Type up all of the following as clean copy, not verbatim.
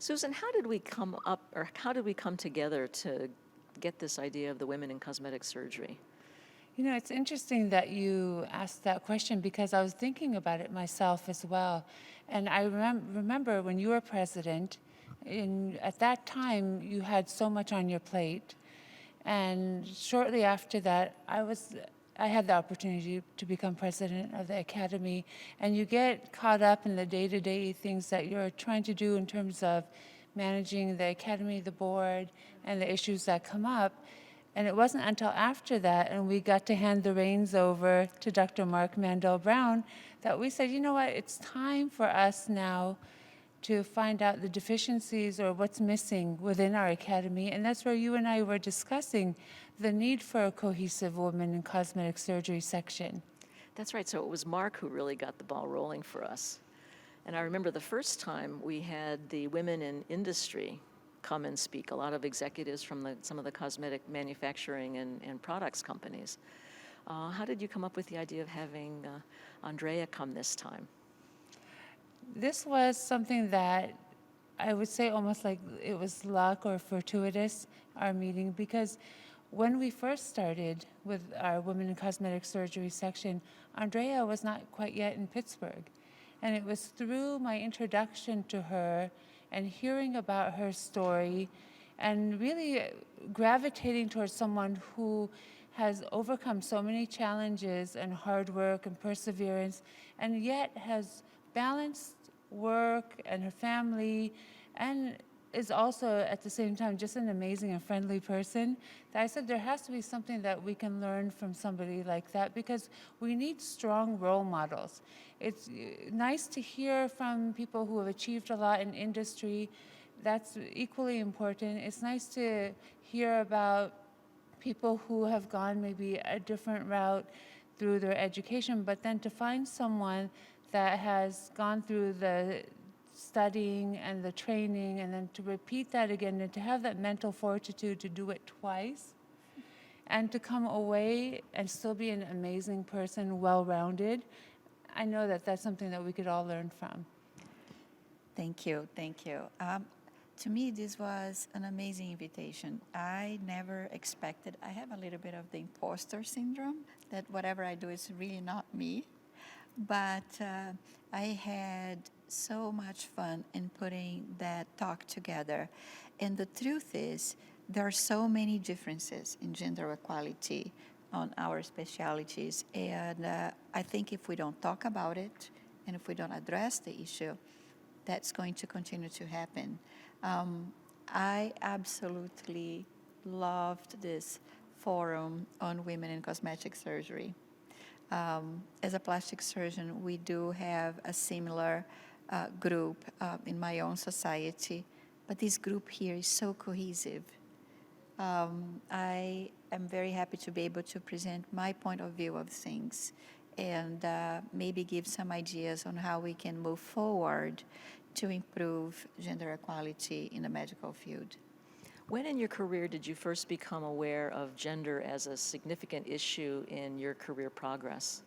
Susan, how did we come together to get this idea of the Women in Cosmetic Surgery? You know, it's interesting that you asked that question because I was thinking about it myself as well. And I remember when you were president, at that time, you had so much on your plate. And shortly after that, I had the opportunity to become president of the Academy. And you get caught up in the day-to-day things that you're trying to do in terms of managing the Academy, the board, and the issues that come up. And it wasn't until after that, and we got to hand the reins over to Dr. Mark Mandel Brown, that we said, you know what, it's time for us now to find out the deficiencies or what's missing within our academy. And that's where you and I were discussing the need for a cohesive women in cosmetic surgery section. That's right. So it was Mark who really got the ball rolling for us. And I remember the first time we had the women in industry come and speak, a lot of executives from some of the cosmetic manufacturing and products companies. How did you come up with the idea of having Andrea come this time? This was something that I would say almost like it was luck or fortuitous, our meeting, because when we first started with our Women in Cosmetic Surgery section, Andrea was not quite yet in Pittsburgh. And it was through my introduction to her and hearing about her story and really gravitating towards someone who has overcome so many challenges and hard work and perseverance, and yet has balanced work and her family, and is also at the same time just an amazing and friendly person, that I said there has to be something that we can learn from somebody like that, because we need strong role models. It's nice to hear from people who have achieved a lot in industry. That's equally important. It's nice to hear about people who have gone maybe a different route through their education, but then to find someone that has gone through the studying and the training and then to repeat that again and to have that mental fortitude to do it twice and to come away and still be an amazing person, well-rounded. I know that that's something that we could all learn from. Thank you, thank you. To me, this was an amazing invitation. I never expected, I have a little bit of the imposter syndrome, that whatever I do is really not me. But I had so much fun in putting that talk together. And the truth is, there are so many differences in gender equality on our specialties. And I think if we don't talk about it, and if we don't address the issue, that's going to continue to happen. I absolutely loved this forum on women in cosmetic surgery. As a plastic surgeon, we do have a similar group in my own society, but this group here is so cohesive. I am very happy to be able to present my point of view of things and maybe give some ideas on how we can move forward to improve gender equality in the medical field. When in your career did you first become aware of gender as a significant issue in your career progress?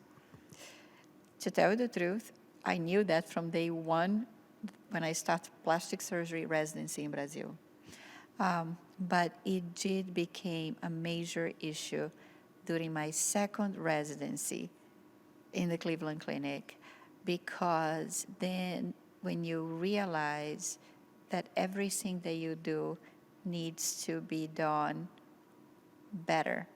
To tell you the truth, I knew that from day one when I started plastic surgery residency in Brazil. But it did become a major issue during my second residency in the Cleveland Clinic, because then when you realize that everything that you do needs to be done better.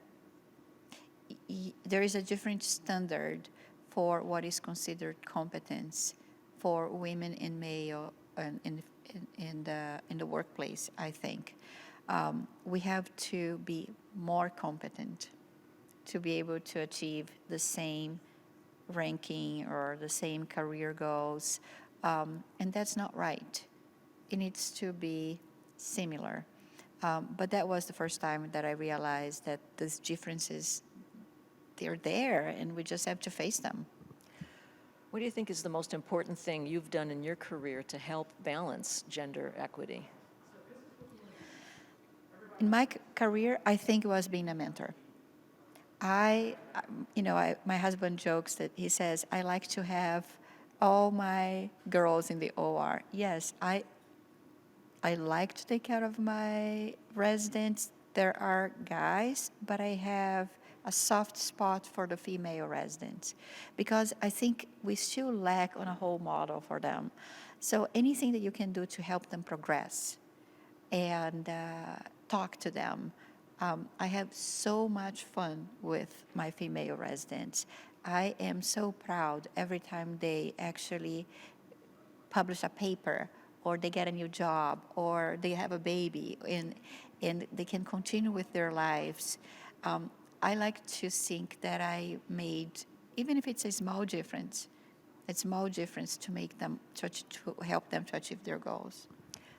There is a different standard for what is considered competence for women and male in the workplace, I think. We have to be more competent to be able to achieve the same ranking or the same career goals, and that's not right. It needs to be similar. But that was the first time that I realized that these differences, they're there, and we just have to face them. What do you think is the most important thing you've done in your career to help balance gender equity? In my career, I think it was being a mentor. My husband jokes that he says, I like to have all my girls in the OR. Yes, I like to take care of my residents. There are guys, but I have a soft spot for the female residents because I think we still lack on a whole model for them. So anything that you can do to help them progress and talk to them. I have so much fun with my female residents. I am so proud every time they actually publish a paper or they get a new job or they have a baby and they can continue with their lives. I like to think that I made, even if it's a small difference to make them, to help them to achieve their goals.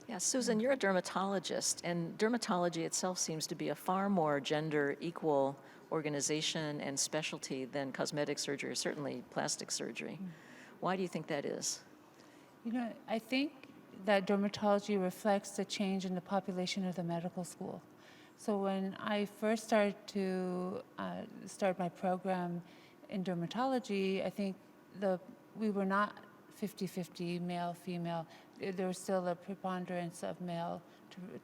Yeah, Susan, you're a dermatologist, and dermatology itself seems to be a far more gender equal organization and specialty than cosmetic surgery, or certainly plastic surgery. Why do you think that is? You know, I think that dermatology reflects the change in the population of the medical school. So when I first started to start my program in dermatology, I think we were not 50-50 male, female. There was still a preponderance of male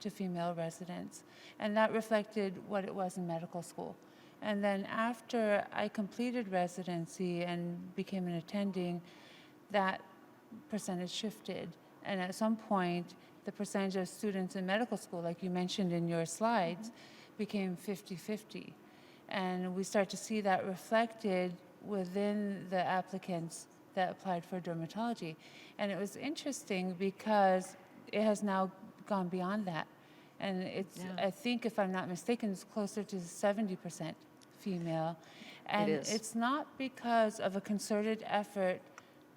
to female residents. And that reflected what it was in medical school. And then after I completed residency and became an attending, that percentage shifted. And at some point, the percentage of students in medical school, like you mentioned in your slides, became 50-50. And we start to see that reflected within the applicants that applied for dermatology. And it was interesting because it has now gone beyond that. And it's, I think, if I'm not mistaken, it's closer to 70% female. And It is. it's not because of a concerted effort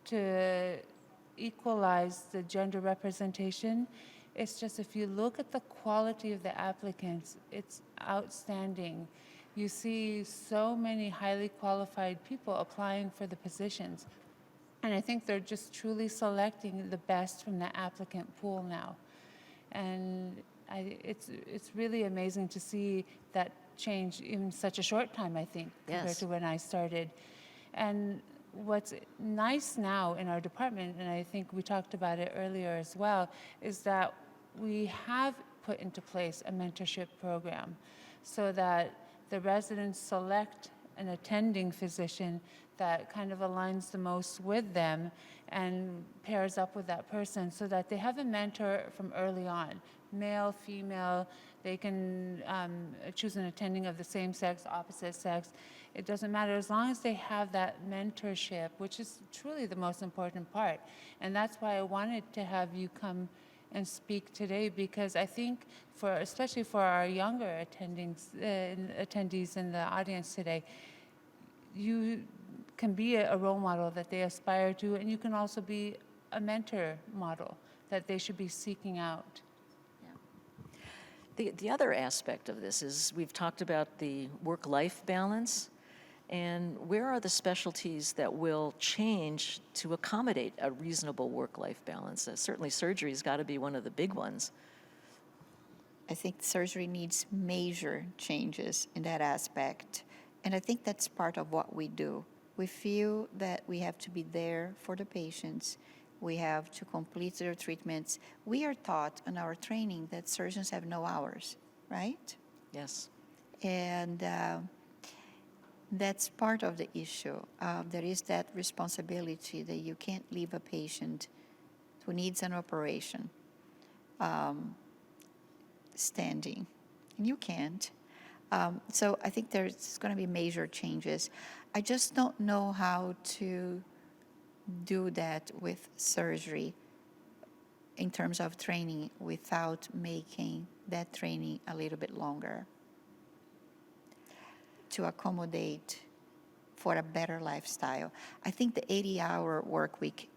to equalize the gender representation. It's just if you look at the quality of the applicants, it's outstanding. You see so many highly qualified people applying for the positions. And I think they're just truly selecting the best from the applicant pool now. And it's really amazing to see that change in such a short time, I think, compared Yes. to when I started. And what's nice now in our department, and I think we talked about it earlier as well, is that we have put into place a mentorship program so that the residents select an attending physician that kind of aligns the most with them and pairs up with that person so that they have a mentor from early on, male, female. They can choose an attending of the same sex, opposite sex. It doesn't matter as long as they have that mentorship, which is truly the most important part. And that's why I wanted to have you come and speak today, because I think especially for our younger attendees in the audience today, you can be a role model that they aspire to, and you can also be a mentor model that they should be seeking out. The other aspect of this is we've talked about the work-life balance, and where are the specialties that will change to accommodate a reasonable work-life balance? Certainly surgery's got to be one of the big ones. I think surgery needs major changes in that aspect. And I think that's part of what we do. We feel that we have to be there for the patients. We have to complete their treatments. We are taught in our training that surgeons have no hours, right? Yes. And that's part of the issue. There is that responsibility that you can't leave a patient who needs an operation standing. And you can't. So I think there's going to be major changes. I just don't know how to do that with surgery in terms of training without making that training a little bit longer to accommodate for a better lifestyle. I think the 80-hour work week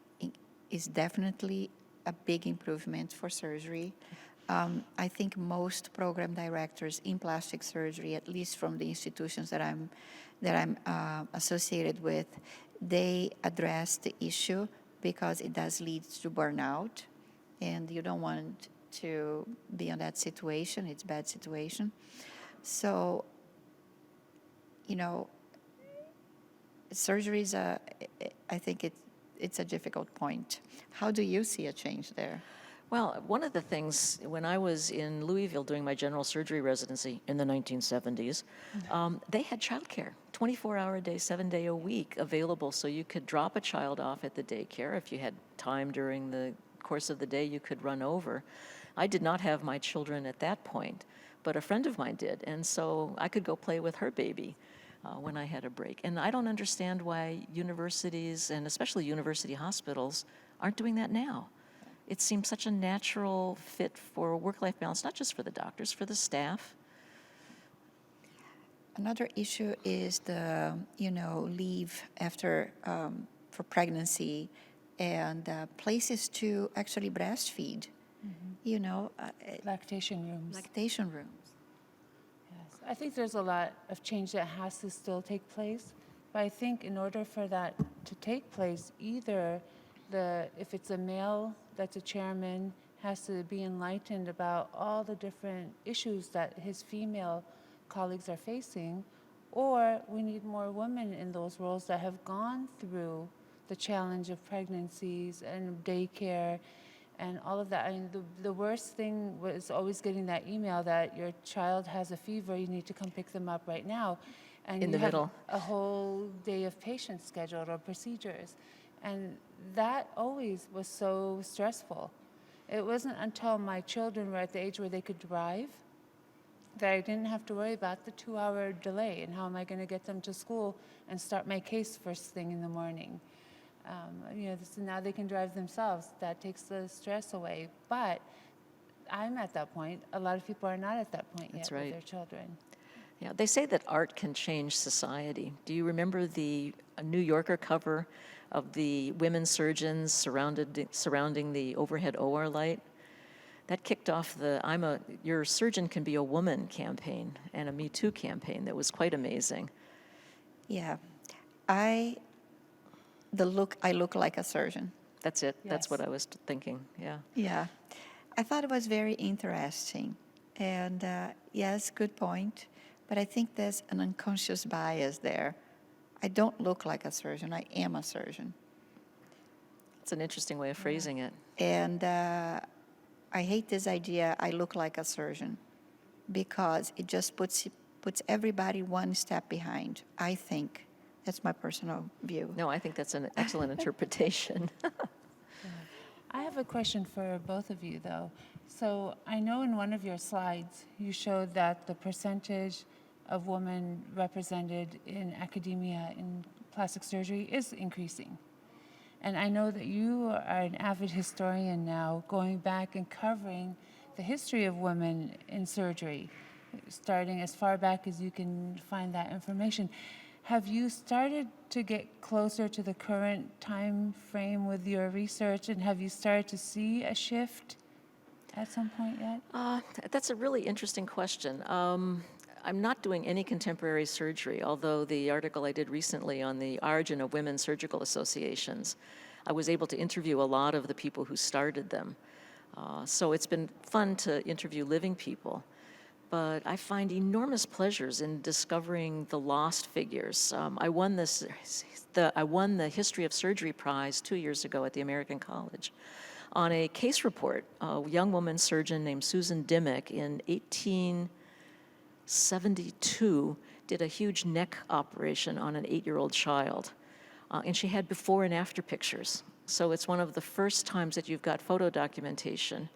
is definitely a big improvement for surgery. I think most program directors in plastic surgery, at least from the institutions that I'm associated with, they address the issue because it does lead to burnout, and you don't want to be in that situation. It's a bad situation. So, you know, surgery is I think it's a difficult point. How do you see a change there? Well, one of the things, when I was in Louisville doing my general surgery residency in the 1970s, they had childcare, 24-hour-a-day, 7-day-a-week available, so you could drop a child off at the daycare. If you had time during the course of the day, you could run over. I did not have my children at that point, but a friend of mine did, and so I could go play with her baby when I had a break. And I don't understand why universities, and especially university hospitals, aren't doing that now. It seems such a natural fit for work-life balance, not just for the doctors, for the staff. Another issue is the, leave after for pregnancy and places to actually breastfeed. Lactation rooms. Lactation rooms. Yes. I think there's a lot of change that has to still take place, but I think in order for that to take place, either if it's a male that's a chairman, has to be enlightened about all the different issues that his female colleagues are facing, or we need more women in those roles that have gone through the challenge of pregnancies and daycare and all of that. I mean, the worst thing was always getting that email that your child has a fever, you need to come pick them up right now. And In you the have middle. a whole day of patients scheduled or procedures. And that always was so stressful. It wasn't until my children were at the age where they could drive that I didn't have to worry about the 2-hour delay and how am I going to get them to school and start my case first thing in the morning. So now they can drive themselves. That takes the stress away. But I'm at that point. A lot of people are not at that point That's yet right. with their children. Yeah, they say that art can change society. Do you remember the New Yorker cover of the women surgeons surrounding the overhead OR light? That kicked off the Your Surgeon Can Be a Woman campaign and a Me Too campaign that was quite amazing. Yeah. I look like a surgeon. That's it. That's Yes. what I was thinking, yeah. Yeah. I thought it was very interesting. And yes, good point. But I think there's an unconscious bias there. I don't look like a surgeon. I am a surgeon. It's an interesting way of phrasing it. And I hate this idea, I look like a surgeon, because it just puts everybody one step behind, I think. That's my personal view. No, I think that's an excellent interpretation. I have a question for both of you, though. So I know in one of your slides, you showed that the percentage of women represented in academia in plastic surgery is increasing. And I know that you are an avid historian now, going back and covering the history of women in surgery, starting as far back as you can find that information. Have you started to get closer to the current time frame with your research, and have you started to see a shift at some point yet? That's a really interesting question. I'm not doing any contemporary surgery, although the article I did recently on the origin of women's surgical associations, I was able to interview a lot of the people who started them. So it's been fun to interview living people. But I find enormous pleasures in discovering the lost figures. I won the History of Surgery Prize 2 years ago at the American College on a case report. A young woman surgeon named Susan Dimmick in 1872 did a huge neck operation on an 8-year-old child. And she had before and after pictures. So it's one of the first times that you've got photo documentation.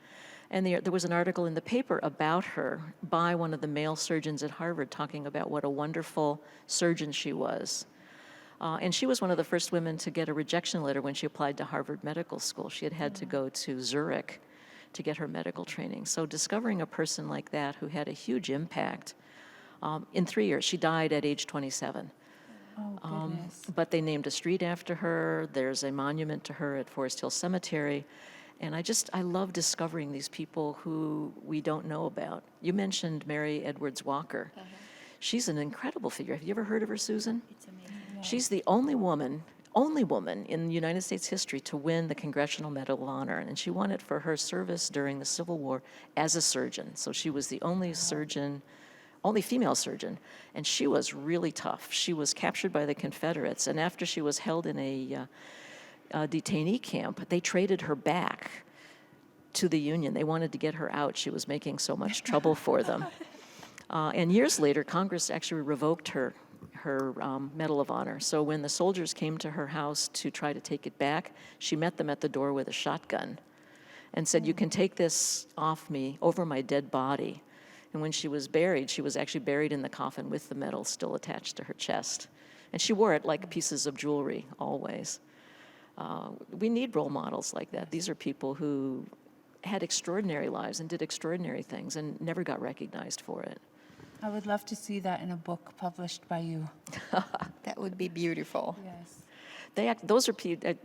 And there was an article in the paper about her by one of the male surgeons at Harvard talking about what a wonderful surgeon she was. And she was one of the first women to get a rejection letter when she applied to Harvard Medical School. She had to go to Zurich to get her medical training. So discovering a person like that who had a huge impact in 3 years, she died at age 27. Oh, goodness. But they named a street after her. There's a monument to her at Forest Hill Cemetery. And I love discovering these people who we don't know about. You mentioned Mary Edwards Walker. She's an incredible figure. Have you ever heard of her, Susan? It's amazing. She's the only woman in United States history to win the Congressional Medal of Honor. And she won it for her service during the Civil War as a surgeon. So she was the only female surgeon. And she was really tough. She was captured by the Confederates. And after she was held in a detainee camp, they traded her back to the union. They wanted to get her out. She was making so much trouble for them. And years later, Congress actually revoked her Medal of Honor. So when the soldiers came to her house to try to take it back, she met them at the door with a shotgun and said, "You can take this off me over my dead body." And when she was buried, she was actually buried in the coffin with the medal still attached to her chest. And she wore it like pieces of jewelry always. We need role models like that. These are people who had extraordinary lives and did extraordinary things and never got recognized for it. I would love to see that in a book published by you. That would be beautiful. Yes. Those are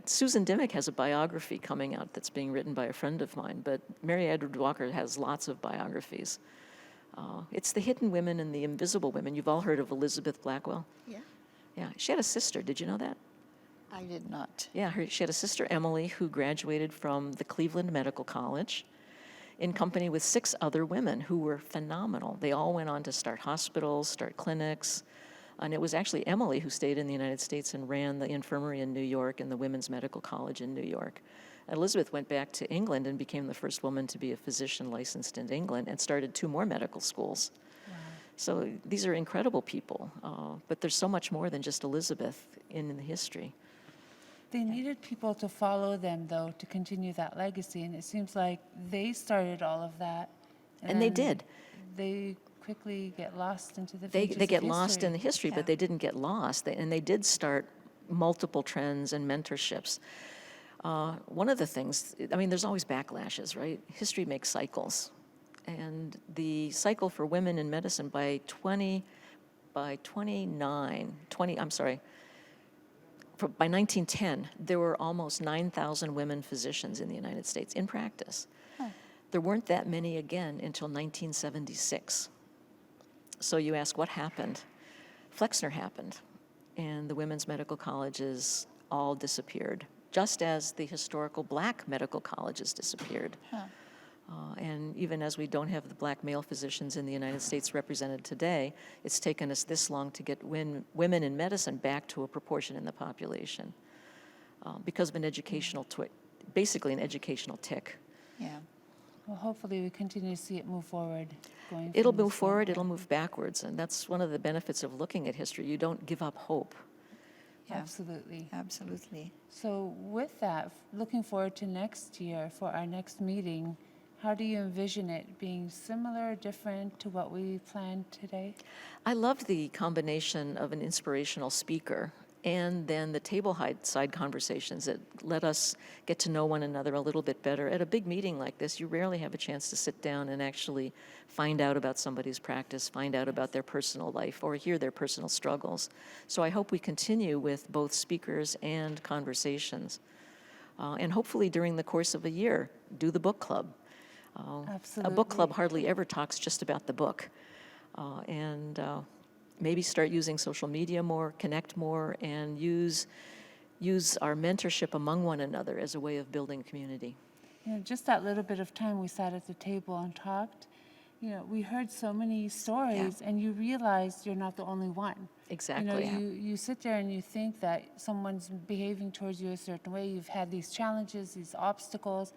Susan Dimmock has a biography coming out that's being written by a friend of mine, but Mary Edward Walker has lots of biographies. It's the hidden women and the invisible women. You've all heard of Elizabeth Blackwell? Yeah. Yeah, she had a sister. Did you know that? I did not. Yeah, she had a sister, Emily, who graduated from the Cleveland Medical College in company with 6 other women who were phenomenal. They all went on to start hospitals, start clinics, and it was actually Emily who stayed in the United States and ran the infirmary in New York and the Women's Medical College in New York. Elizabeth went back to England and became the first woman to be a physician licensed in England and started 2 more medical schools. Wow. So these are incredible people, but there's so much more than just Elizabeth in the history. They needed people to follow them, though, to continue that legacy, and it seems like they started all of that. And they then did. They quickly get lost into the They pages get of lost in the history, Yeah. but they didn't get lost. And they did start multiple trends and mentorships. One of the things, I mean, there's always backlashes, right? History makes cycles. And the cycle for women in medicine by 1910, there were almost 9,000 women physicians in the United States in practice. Huh. There weren't that many again until 1976. So you ask, what happened? Flexner happened, and the women's medical colleges all disappeared, just as the historical black medical colleges disappeared. Huh. And even as we don't have the black male physicians in the United States represented today, it's taken us this long to get women in medicine back to a proportion in the population because of an educational basically an educational tick. Yeah. Well, hopefully we continue to see it move forward. It'll move forward, it'll move backwards, and that's one of the benefits of looking at history. You don't give up hope. Yeah. Absolutely. Absolutely. So with that, looking forward to next year for our next meeting, how do you envision it being similar, different to what we planned today? I love the combination of an inspirational speaker and then the table-side conversations that let us get to know one another a little bit better. At a big meeting like this, you rarely have a chance to sit down and actually find out about somebody's practice, find out about their personal life, or hear their personal struggles. So I hope we continue with both speakers and conversations. And hopefully during the course of a year, do the book club. A book club Absolutely. hardly ever talks just about the book. And maybe start using social media more, connect more, and use our mentorship among one another as a way of building community. You know, just that little bit of time we sat at the table and talked, you know, we heard so many stories, and you realize you're not the only one. Exactly. You know, you sit there and you think that someone's behaving towards you a certain way. You've had these challenges, these obstacles.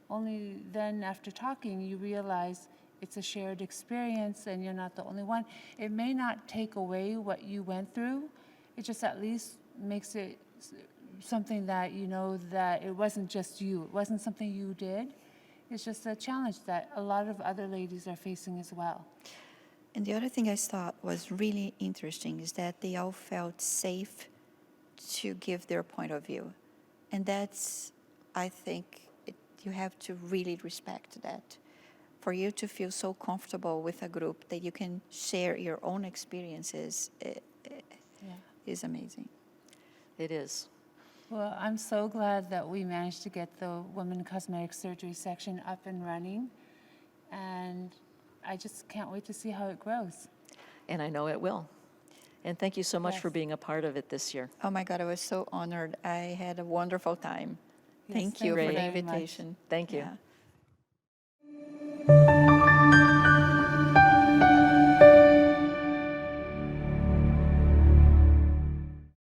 Only then, after talking, you realize it's a shared experience and you're not the only one. It may not take away what you went through. It just at least makes it something that you know that it wasn't just you. It wasn't something you did. It's just a challenge that a lot of other ladies are facing as well. And the other thing I thought was really interesting is that they all felt safe to give their point of view. And that's, I think, you have to really respect that. For you to feel so comfortable with a group that you can share your own experiences is amazing. It is. Well, I'm so glad that we managed to get the Women Cosmetic Surgery section up and running. And I just can't wait to see how it grows. And I know it will. And thank you so much for Yes. being a part of it this year. Oh my God, I was so honored. I had a wonderful time. Yes, Thank you for thank the you very much. invitation. Thank you. Yeah.